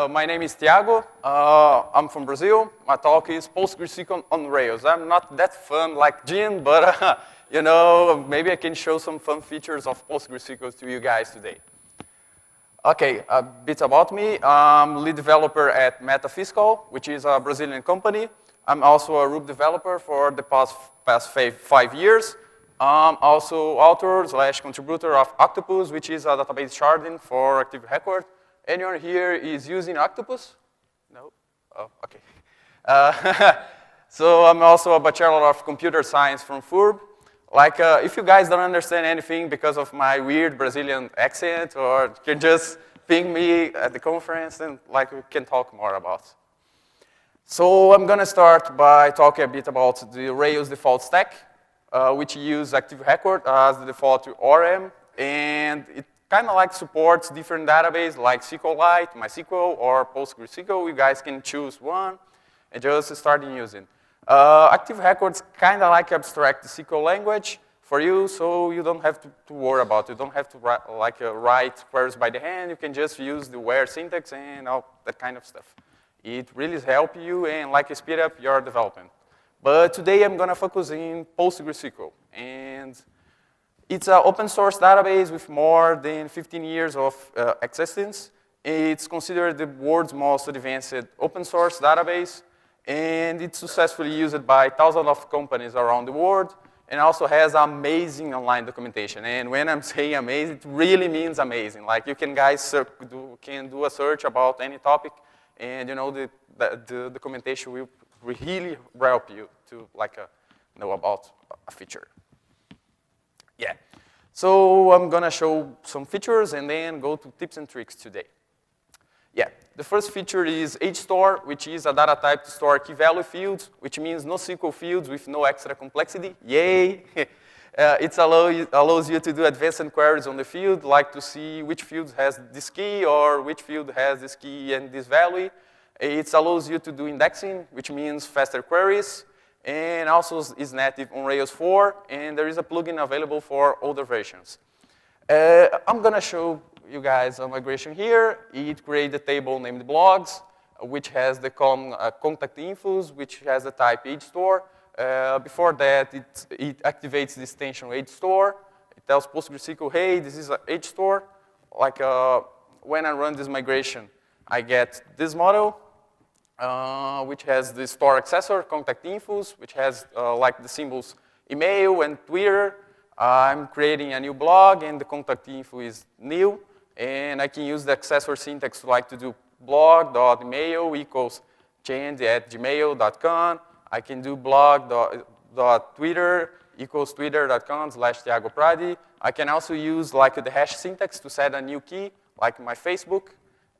My name is Thiago. I'm from Brazil. My talk is PostgreSQL on Rails. I'm not that fun like Jim, but you know, maybe I can show some fun features of PostgreSQL to you guys today. Okay, a bit about me. I'm lead developer at Metafiscal, which is a Brazilian company. I'm also a Ruby developer for the past 5 years. I'm also author / contributor of Octopus, which is a database sharding for Active Record. Anyone here is using Octopus? No? Oh, okay. So I'm also a Bachelor of Computer Science from FURB. Like, if you guys don't understand anything because of my weird Brazilian accent, or you can just ping me at the conference and like we can talk more about. So I'm gonna start by talking a bit about the Rails default stack, which use Active Record as the default ORM, and it kind of like supports different databases like SQLite, MySQL, or PostgreSQL. You guys can choose one and just start using. Active Records kind of like abstract the SQL language for you, so you don't have to worry about it. You don't have to write queries by the hand. You can just use the where syntax and all that kind of stuff. It really helps you and like speed up your development. But today I'm going to focus in PostgreSQL. And it's an open source database with more than 15 years of existence. It's considered the world's most advanced open source database. And it's successfully used by thousands of companies around the world. And also has amazing online documentation. And when I'm saying amazing, it really means amazing. Like you can guys can do a search about any topic. And you know the documentation will really help you to like know about a feature. Yeah, so I'm gonna show some features and then go to tips and tricks today. Yeah, the first feature is HStore, which is a data type to store key value fields, which means no SQL fields with no extra complexity. Yay! It allows you to do advanced queries on the field, like to see which field has this key or which field has this key and this value. It allows you to do indexing, which means faster queries. And also is native on Rails 4, and there is a plugin available for older versions. I'm gonna show you guys a migration here. It creates a table named blogs, which has the column contact infos, which has the type HStore. Before that, it activates the extension HStore. It tells PostgreSQL, hey, this is a HStore. Like when I run this migration, I get this model. Which has the store accessor, contact infos, which has like the symbols email and Twitter. I'm creating a new blog, and the contact info is new. And I can use the accessor syntax to like to do blog.email equals change@gmail.com. I can do blog.twitter equals twitter.com/Thiago Pradi. I can also use like the hash syntax to set a new key, like my Facebook.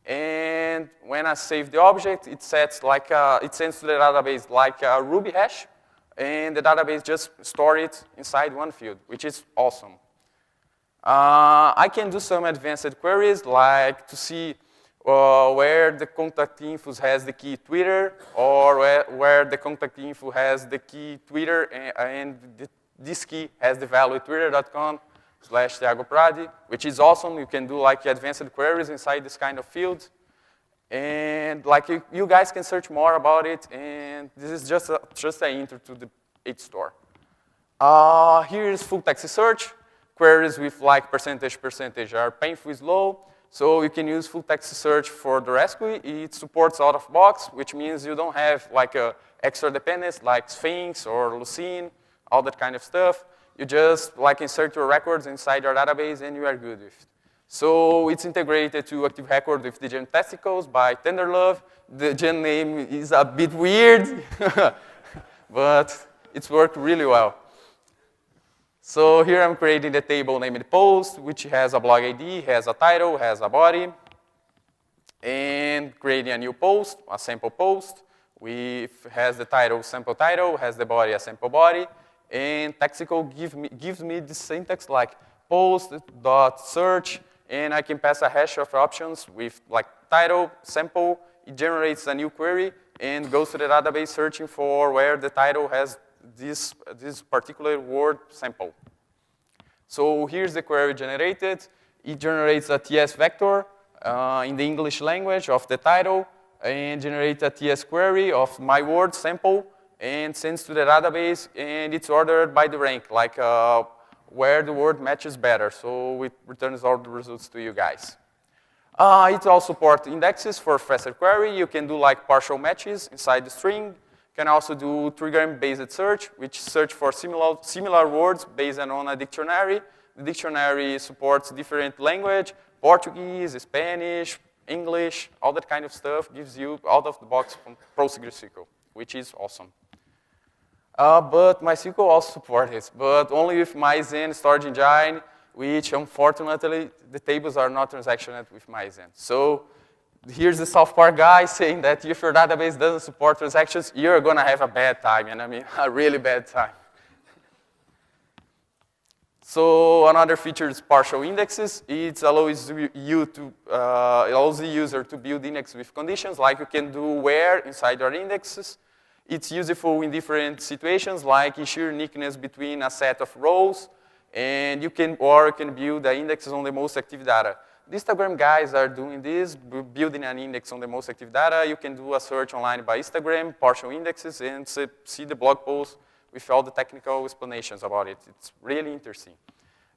And when I save the object, it sets like it sends to the database like a Ruby hash, and the database just stores it inside one field, which is awesome. I can do some advanced queries, like to see where the contact info has the key Twitter, or where the contact info has the key Twitter, and this key has the value twitter.com/Thiago Pradi, which is awesome. You can do like advanced queries inside this kind of field. And like you guys can search more about it, and this is just an intro to the HStore. Here is full text search. Queries with like percentage are painfully slow, so you can use full text search for the rescue. It supports out of box, which means you don't have like a extra dependence like Sphinx or Lucene, all that kind of stuff. You just like insert your records inside your database and you are good with it. So it's integrated to Active Record with the gen testicles by Tenderlove. The gen name is a bit weird, but it's worked really well. So here I'm creating the table named post, which has a blog ID, has a title, has a body, and creating a new post, a sample post, has the title, sample title, has the body, a sample body. And Texical gives me the syntax like post.search, and I can pass a hash of options with like title, sample. It generates a new query and goes to the database searching for where the title has this particular word sample. So here's the query generated. It generates a TS vector in the English language of the title and generate a TS query of my word sample and sends to the database, and it's ordered by the rank, like where the word matches better. So it returns all the results to you guys. It also supports indexes for faster query. You can do like partial matches inside the string. You can also do trigram-based search, which search for similar words based on a dictionary. The dictionary supports different language, Portuguese, Spanish, English, all that kind of stuff, gives you out of the box from PostgreSQL, which is awesome. But MySQL also supports this, but only with MyZen storage engine, which unfortunately the tables are not transactioned with MyZen. So here's the South Park guy saying that if your database doesn't support transactions, you're going to have a bad time, and I mean a really bad time. So another feature is partial indexes. It allows the user to build index with conditions, like you can do where inside your indexes. It's useful in different situations, like ensure uniqueness between a set of rows, and you can build the indexes on the most active data. The Instagram guys are doing this, building an index on the most active data. You can do a search online by Instagram, partial indexes, and see the blog post with all the technical explanations about it. It's really interesting.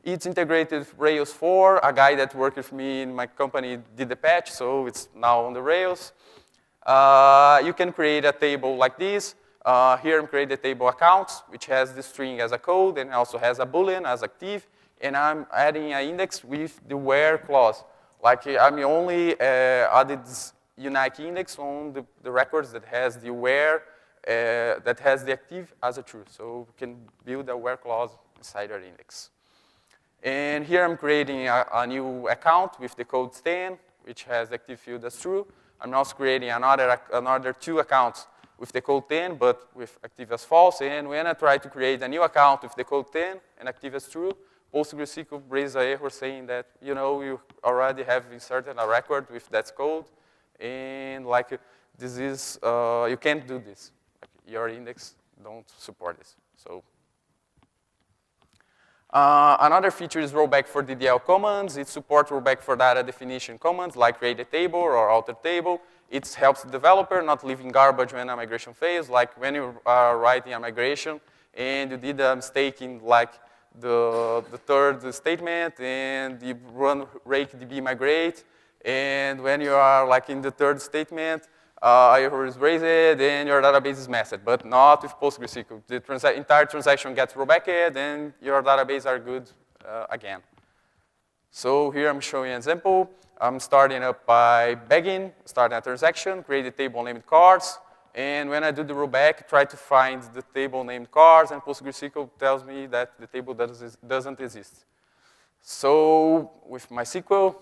It's integrated with Rails 4. A guy that worked with me in my company did the patch, so it's now on the Rails. You can create a table like this. Here I'm creating the table accounts, which has the string as a code and also has a boolean as active. And I'm adding an index with the where clause. Like I'm only added this unique index on the records that has the where, that has the active as a true. So we can build a where clause inside our index. And here I'm creating a new account with the code 10, which has the active field as true. I'm also creating another 2 accounts with the code 10, but with active as false. And when I try to create a new account with the code 10 and active as true, PostgreSQL brings an error saying that, you know, you already have inserted a record with that code. And like this is, you can't do this. Like, your index don't support this. So another feature is rollback for DDL commands. It supports rollback for data definition commands like create a table or alter table. It helps the developer not leaving garbage when a migration fails. Like when you are writing a migration and you did a mistake in like the third statement and you run rake db migrate, and when you are like in the third statement, error is raised and your database is messed, but not with PostgreSQL. The entire transaction gets rollbacked and your database are good again. So here I'm showing an example. I'm starting up by begging, starting a transaction, create a table named cards, and when I do the rollback, try to find the table named cards, and PostgreSQL tells me that the table doesn't exist. So with MySQL,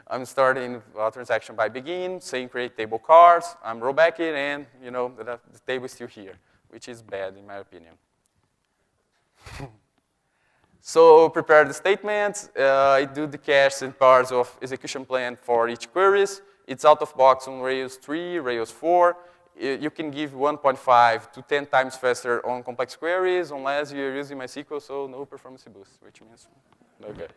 I'm starting a transaction by begin, saying create table cards, I'm rollbacking, and you know the table is still here, which is bad in my opinion. So prepare the statements. I do the cache and cards of execution plan for each queries. It's out of box on Rails 3, Rails 4. You can give 1.5 to 10 times faster on complex queries unless you're using MySQL, so no performance boost, which means no good.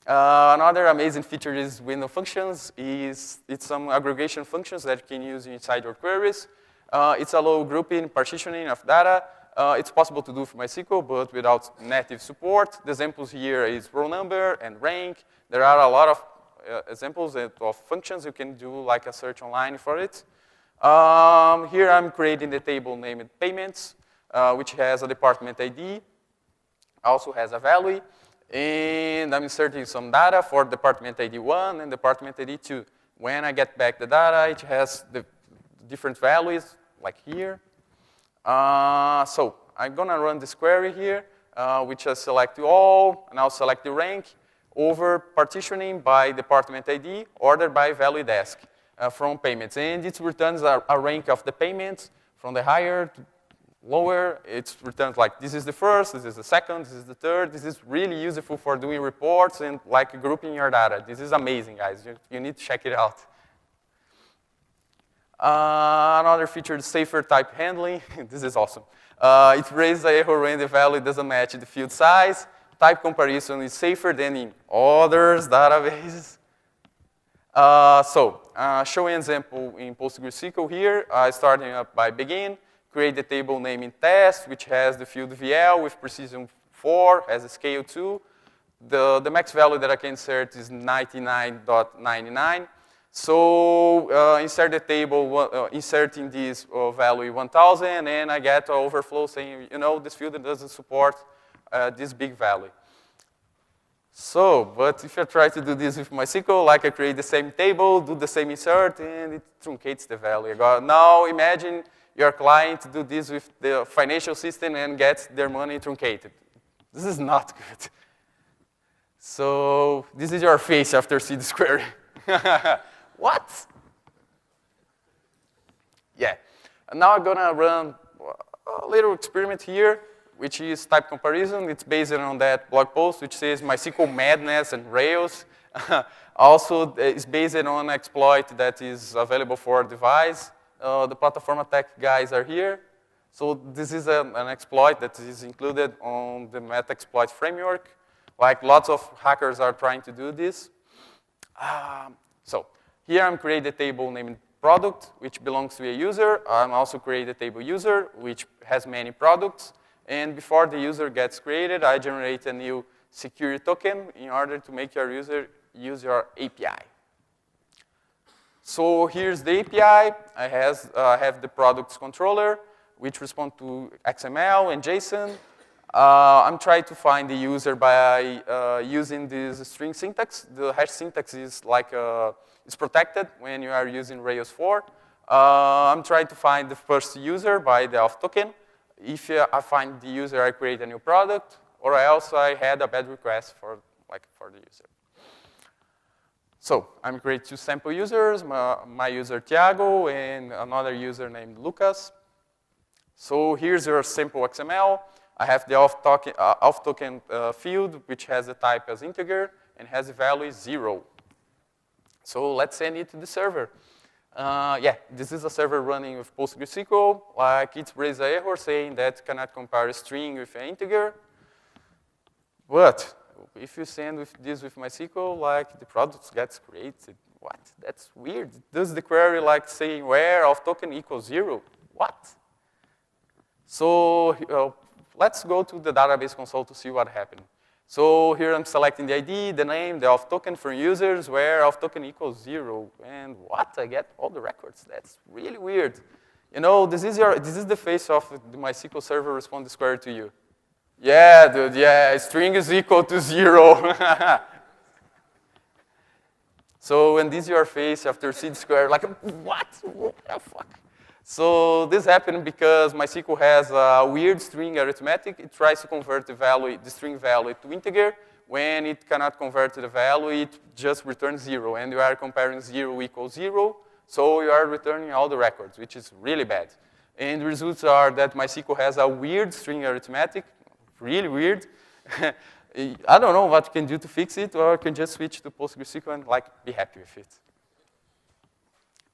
Another amazing feature is window functions. It's some aggregation functions that you can use inside your queries. It's a low grouping, partitioning of data. It's possible to do for MySQL, but without native support. The examples here is row number and rank. There are a lot of examples of functions. You can do like a search online for it. Here I'm creating the table named payments, which has a department ID, also has a value. And I'm inserting some data for department ID 1 and department ID 2. When I get back the data, it has the different values, like here. So I'm going to run this query here, which I select all, and I'll select the rank over partitioning by department ID, ordered by value desk from payments. And it returns a rank of the payments from the higher to lower. It returns like this is the first, this is the second, this is the third. This is really useful for doing reports and like grouping your data. This is amazing, guys. You need to check it out. Another feature is safer type handling. This is awesome. It raises the error when the value doesn't match the field size. type comparison is safer than in others databases. Showing an example in PostgreSQL here, starting up by begin, create the table name in test, which has the field VL with precision 4, has a scale 2. The max value that I can insert is 99.99. So insert the table, inserting this value 1,000, and I get an overflow saying, you know, this field doesn't support this big value. So, but if I try to do this with MySQL, like I create the same table, do the same insert, and it truncates the value. Now imagine your client do this with the financial system and gets their money truncated. This is not good. So this is your face after see this query. What? Yeah. And now I'm gonna run a little experiment here, which is type comparison. It's based on that blog post, which says MySQL madness and Rails. Also, it's based on an exploit that is available for device. The platform attack guys are here. So this is an exploit that is included on the Metaexploit framework. Like lots of hackers are trying to do this. So here I'm creating a table named product, which belongs to a user. I'm also creating a table user, which has many products. And before the user gets created, I generate a new security token in order to make your user use your API. So here's the API. I have the products controller, which responds to XML and JSON. I'm trying to find the user by using this string syntax. The hash syntax is like it's protected when you are using Rails 4. I'm trying to find the first user by the auth token. If I find the user, I create a new product, or else I had a bad request for the user. So I'm creating two sample users, my user Thiago and another user named Lucas. So here's your sample XML. I have the auth token field, which has the type as integer and has the value 0. So let's send it to the server. Yeah, this is a server running with PostgreSQL. Like it raised an error saying that cannot compare a string with an integer. But if you send this with MySQL, like the product gets created. What? That's weird. Does the query like saying where auth token equals 0? What? So let's go to the database console to see what happened. So here I'm selecting the ID, the name, the auth token for users where auth token equals 0. And what? I get all the records. That's really weird. You know, this is the face of the MySQL server respond this query to you. Yeah, dude, yeah, string is equal to 0. So when this is your face after see this query, like, what? What the fuck? So this happened because MySQL has a weird string arithmetic. It tries to convert the string value to integer. When it cannot convert to the value, it just returns 0. And you are comparing 0 equals 0. So you are returning all the records, which is really bad. And the results are that MySQL has a weird string arithmetic, really weird. I don't know what you can do to fix it, or you can just switch to PostgreSQL and be happy with it.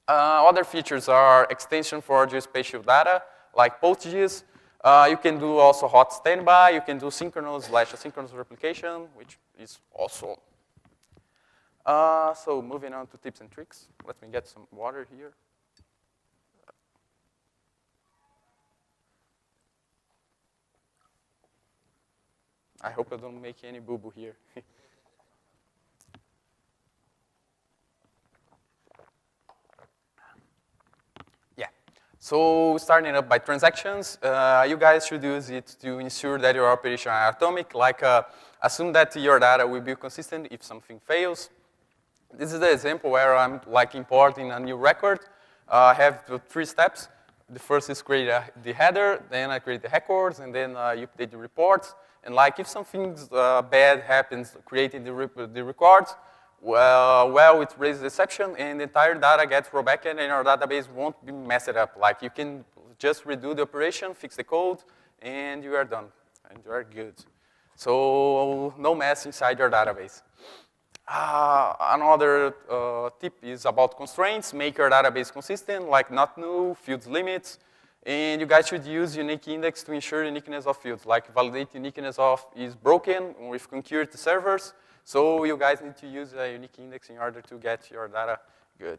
Other features are extension for geospatial data, like PostGIS. You can do also hot standby. You can do synchronous/asynchronous replication, which is awesome. So moving on to tips and tricks. Let me get some water here. I hope I don't make any boo-boo here. So starting up by transactions, you guys should use it to ensure that your operations are atomic. Assume that your data will be consistent if something fails. This is the example where I'm importing a new record. I have 3 steps. The first is create the header, then I create the records, and then you update the reports. And if something bad happens creating the records, well, it raises the exception, and the entire data gets rolled back, and your database won't be messed up. You can just redo the operation, fix the code, and you are done, and you are good. So no mess inside your database. Another tip is about constraints. Make your database consistent, like not null, fields limits, And you guys should use unique index to ensure uniqueness of fields, like validate uniqueness of is broken with concurrent servers. So you guys need to use a unique index in order to get your data good.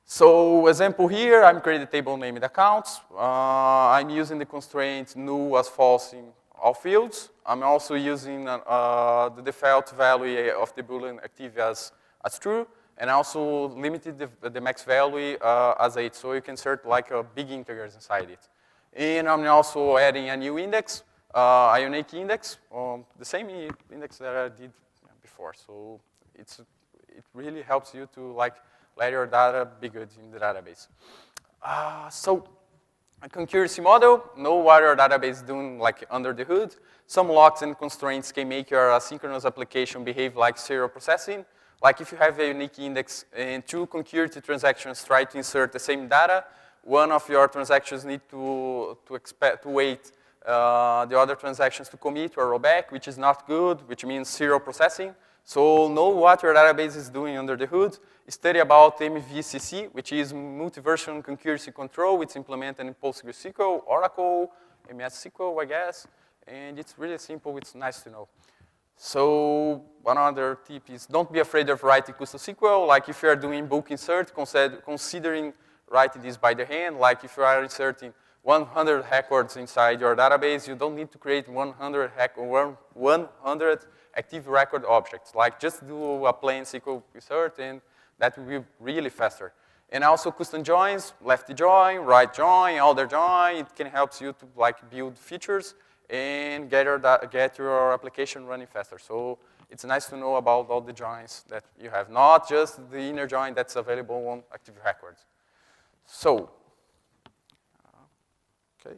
So example here, I'm creating a table named accounts. I'm using the constraint null as false in all fields. I'm also using the default value of the Boolean active as true. And also limited the max value as 8, so you can insert like big integers inside it. And I'm also adding a new index, a unique index, the same index that I did before. So it really helps you to like let your data be good in the database. So a concurrency model, know what your database is doing like under the hood. Some locks and constraints can make your asynchronous application behave like serial processing. Like if you have a unique index and two concurrent transactions try to insert the same data, one of your transactions need to wait the other transactions to commit or roll back, which is not good, which means serial processing. So know what your database is doing under the hood. Study about MVCC, which is multi-version concurrency control. It's implemented in PostgreSQL, Oracle, MS SQL, I guess. And it's really simple. It's nice to know. So one other tip is don't be afraid of writing custom SQL. Like if you are doing bulk insert, considering writing this by the hand. Like if you are inserting 100 records inside your database, you don't need to create 100 active record objects. Like just do a plain SQL insert and that will be really faster. And also custom joins, left join, right join, outer join. It can help you to like build features and get your application running faster. So it's nice to know about all the joins that you have, not just the inner join that's available on active records. So, okay.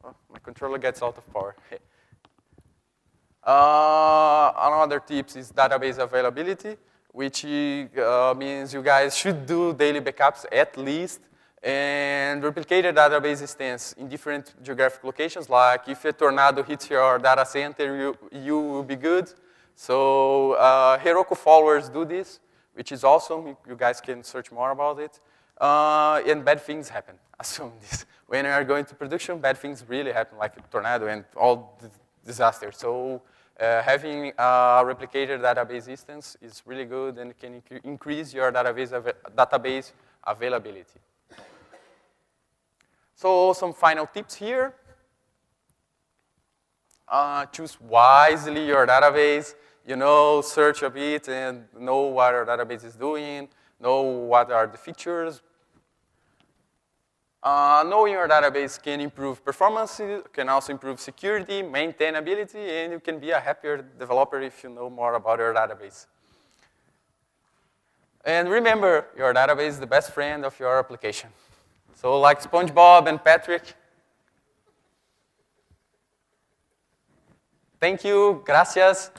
Oh, my controller gets out of power. Another tip is database availability, which means you guys should do daily backups at least. And replicate a database instance in different geographic locations. Like if a tornado hits your data center, you will be good. So Heroku followers do this, which is awesome. You guys can search more about it. And bad things happen. Assume this. When you are going to production, bad things really happen, like a tornado and all the disasters. So having a replicated database instance is really good and can increase your database availability. So some final tips here. Choose wisely your database. You know, search a bit and know what your database is doing. Know what are the features. Knowing your database can improve performance, can also improve security, maintainability, and you can be a happier developer if you know more about your database. And remember, your database is the best friend of your application. So like SpongeBob and Patrick. Thank you, gracias.